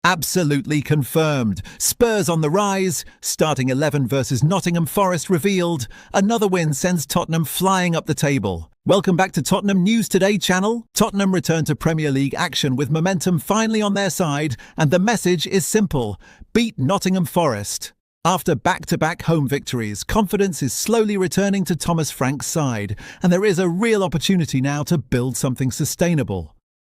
Absolutely confirmed. Spurs on the rise. Starting 11 versus Nottingham Forest revealed. Another win sends Tottenham flying up the table. Welcome back to Tottenham News Today channel. Tottenham return to Premier League action with momentum finally on their side, and the message is simple: beat Nottingham Forest. After back-to-back home victories, confidence is slowly returning to Thomas Frank's side, and there is a real opportunity now to build something sustainable.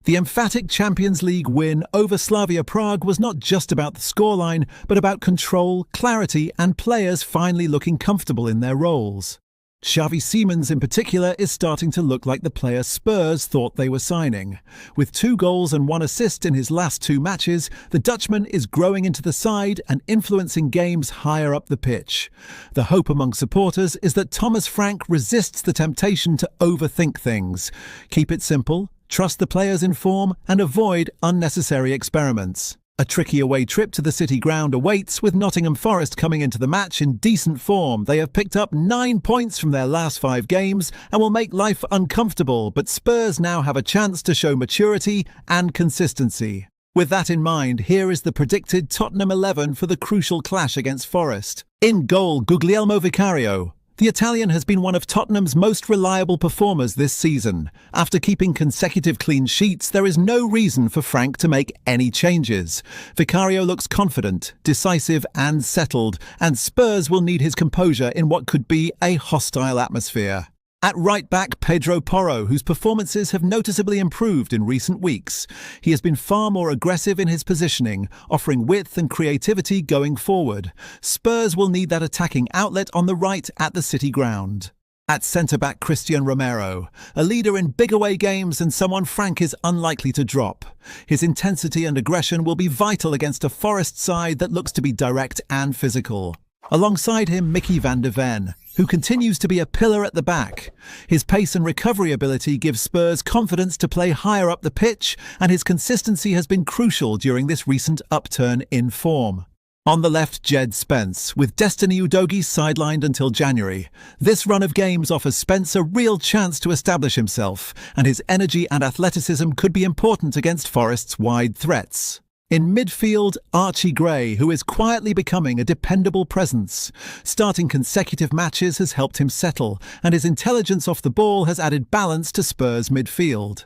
The emphatic Champions League win over Slavia Prague was not just about the scoreline, but about control, clarity, and players finally looking comfortable in their roles. Xavi Simons in particular is starting to look like the player Spurs thought they were signing. With 2 goals and 1 assist in his last 2 matches, the Dutchman is growing into the side and influencing games higher up the pitch. The hope among supporters is that Thomas Frank resists the temptation to overthink things. Keep it simple, trust the players in form, and avoid unnecessary experiments. A tricky away trip to the City ground awaits, with Nottingham Forest coming into the match in decent form. They have picked up 9 points from their last 5 games and will make life uncomfortable, but Spurs now have a chance to show maturity and consistency. With that in mind, here is the predicted Tottenham 11 for the crucial clash against Forest. In goal, Guglielmo Vicario. The Italian has been one of Tottenham's most reliable performers this season. After keeping consecutive clean sheets, there is no reason for Frank to make any changes. Vicario looks confident, decisive and settled, and Spurs will need his composure in what could be a hostile atmosphere. At right-back, Pedro Porro, whose performances have noticeably improved in recent weeks. He has been far more aggressive in his positioning, offering width and creativity going forward. Spurs will need that attacking outlet on the right at the City ground. At centre-back, Cristian Romero, a leader in big away games and someone Frank is unlikely to drop. His intensity and aggression will be vital against a Forest side that looks to be direct and physical. Alongside him, Mickey van de Ven, who continues to be a pillar at the back. His pace and recovery ability gives Spurs confidence to play higher up the pitch, and his consistency has been crucial during this recent upturn in form. On the left, Jed Spence, with Destiny Udogie sidelined until January. This run of games offers Spence a real chance to establish himself, and his energy and athleticism could be important against Forest's wide threats. In midfield, Archie Gray, who is quietly becoming a dependable presence. Starting consecutive matches has helped him settle, and his intelligence off the ball has added balance to Spurs' midfield.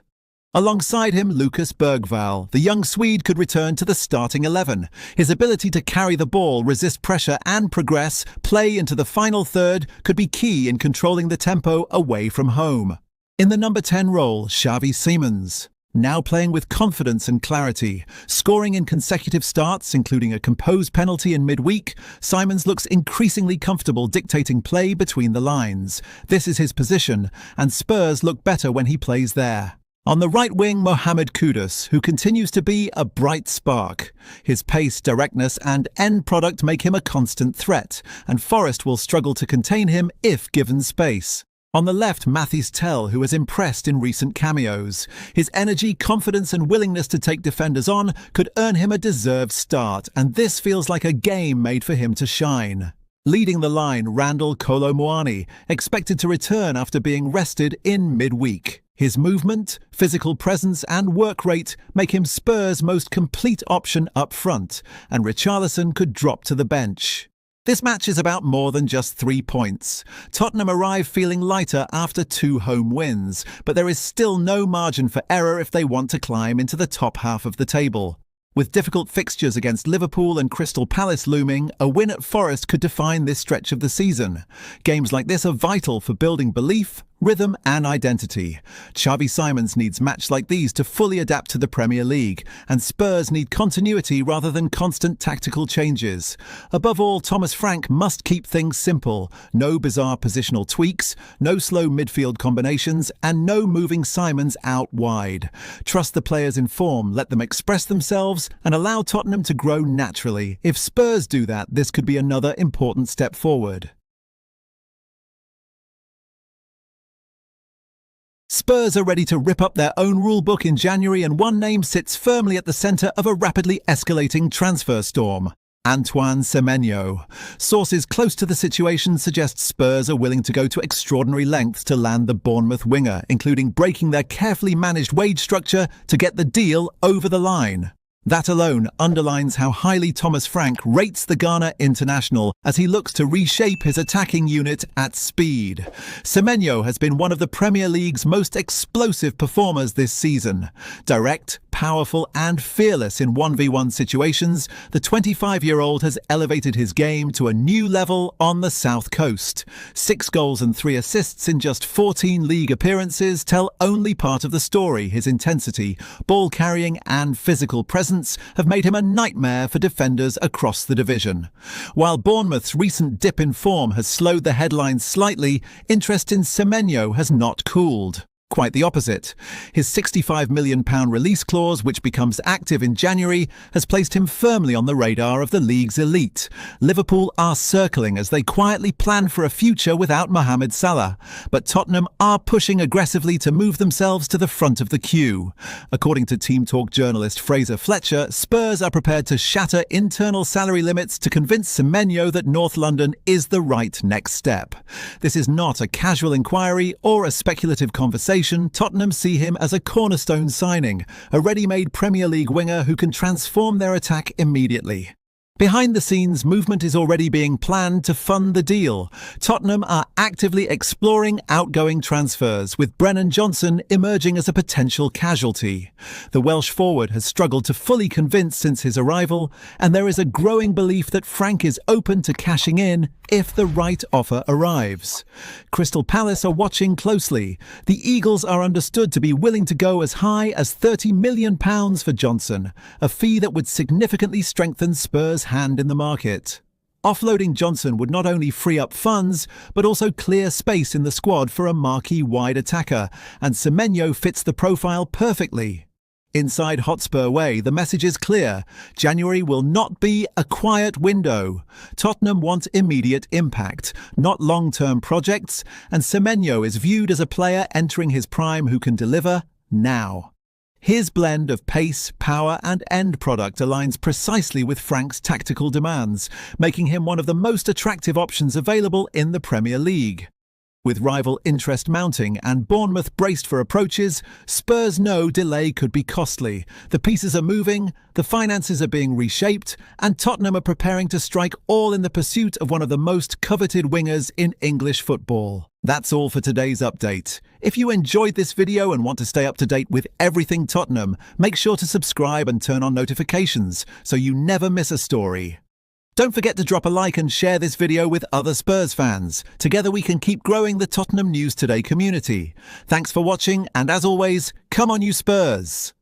Alongside him, Lucas Bergvall. The young Swede could return to the starting 11. His ability to carry the ball, resist pressure and progress, play into the final third, could be key in controlling the tempo away from home. In the number 10 role, Xavi Simons. Now playing with confidence and clarity, scoring in consecutive starts, including a composed penalty in midweek, Simons looks increasingly comfortable dictating play between the lines. This is his position, and Spurs look better when he plays there. On the right wing, Mohamed Kudus, who continues to be a bright spark. His pace, directness and end product make him a constant threat, and Forest will struggle to contain him if given space. On the left, Mathys Tel, who has impressed in recent cameos. His energy, confidence and willingness to take defenders on could earn him a deserved start, and this feels like a game made for him to shine. Leading the line, Randall Kolo Muani, expected to return after being rested in midweek. His movement, physical presence and work rate make him Spurs' most complete option up front, and Richarlison could drop to the bench. This match is about more than just 3 points. Tottenham arrive feeling lighter after 2 home wins, but there is still no margin for error if they want to climb into the top half of the table. With difficult fixtures against Liverpool and Crystal Palace looming, a win at Forest could define this stretch of the season. Games like this are vital for building belief, rhythm and identity. Xavi Simons needs matches like these to fully adapt to the Premier League, and Spurs need continuity rather than constant tactical changes. Above all, Thomas Frank must keep things simple. No bizarre positional tweaks, no slow midfield combinations, and no moving Simons out wide. Trust the players in form, let them express themselves, and allow Tottenham to grow naturally. If Spurs do that, this could be another important step forward. Spurs are ready to rip up their own rulebook in January, and one name sits firmly at the centre of a rapidly escalating transfer storm: Antoine Semenyo. Sources close to the situation suggest Spurs are willing to go to extraordinary lengths to land the Bournemouth winger, including breaking their carefully managed wage structure to get the deal over the line. That alone underlines how highly Thomas Frank rates the Ghana international as he looks to reshape his attacking unit at speed. Semenyo has been one of the Premier League's most explosive performers this season. Direct, powerful and fearless in 1v1 situations, the 25-year-old has elevated his game to a new level on the South Coast. 6 goals and 3 assists in just 14 league appearances tell only part of the story. His intensity, ball carrying and physical presence have made him a nightmare for defenders across the division. While Bournemouth's recent dip in form has slowed the headlines slightly, interest in Semenyo has not cooled. Quite the opposite. His £65 million release clause, which becomes active in January, has placed him firmly on the radar of the league's elite. Liverpool are circling as they quietly plan for a future without Mohamed Salah, but Tottenham are pushing aggressively to move themselves to the front of the queue. According to Team Talk journalist Fraser Fletcher, Spurs are prepared to shatter internal salary limits to convince Semenyo that North London is the right next step. This is not a casual inquiry or a speculative conversation. Tottenham see him as a cornerstone signing, a ready-made Premier League winger who can transform their attack immediately. Behind the scenes, movement is already being planned to fund the deal. Tottenham are actively exploring outgoing transfers, with Brennan Johnson emerging as a potential casualty. The Welsh forward has struggled to fully convince since his arrival, and there is a growing belief that Frank is open to cashing in if the right offer arrives. Crystal Palace are watching closely. The Eagles are understood to be willing to go as high as £30 million for Johnson, a fee that would significantly strengthen Spurs' hand in the market. Offloading Johnson would not only free up funds, but also clear space in the squad for a marquee wide attacker, and Semenyo fits the profile perfectly. Inside Hotspur Way, the message is clear. January will not be a quiet window. Tottenham want immediate impact, not long-term projects, and Semenyo is viewed as a player entering his prime who can deliver now. His blend of pace, power and end product aligns precisely with Frank's tactical demands, making him one of the most attractive options available in the Premier League. With rival interest mounting and Bournemouth braced for approaches, Spurs know delay could be costly. The pieces are moving, the finances are being reshaped, and Tottenham are preparing to strike all in the pursuit of one of the most coveted wingers in English football. That's all for today's update. If you enjoyed this video and want to stay up to date with everything Tottenham, make sure to subscribe and turn on notifications so you never miss a story. Don't forget to drop a like and share this video with other Spurs fans. Together we can keep growing the Tottenham News Today community. Thanks for watching, and as always, come on you Spurs!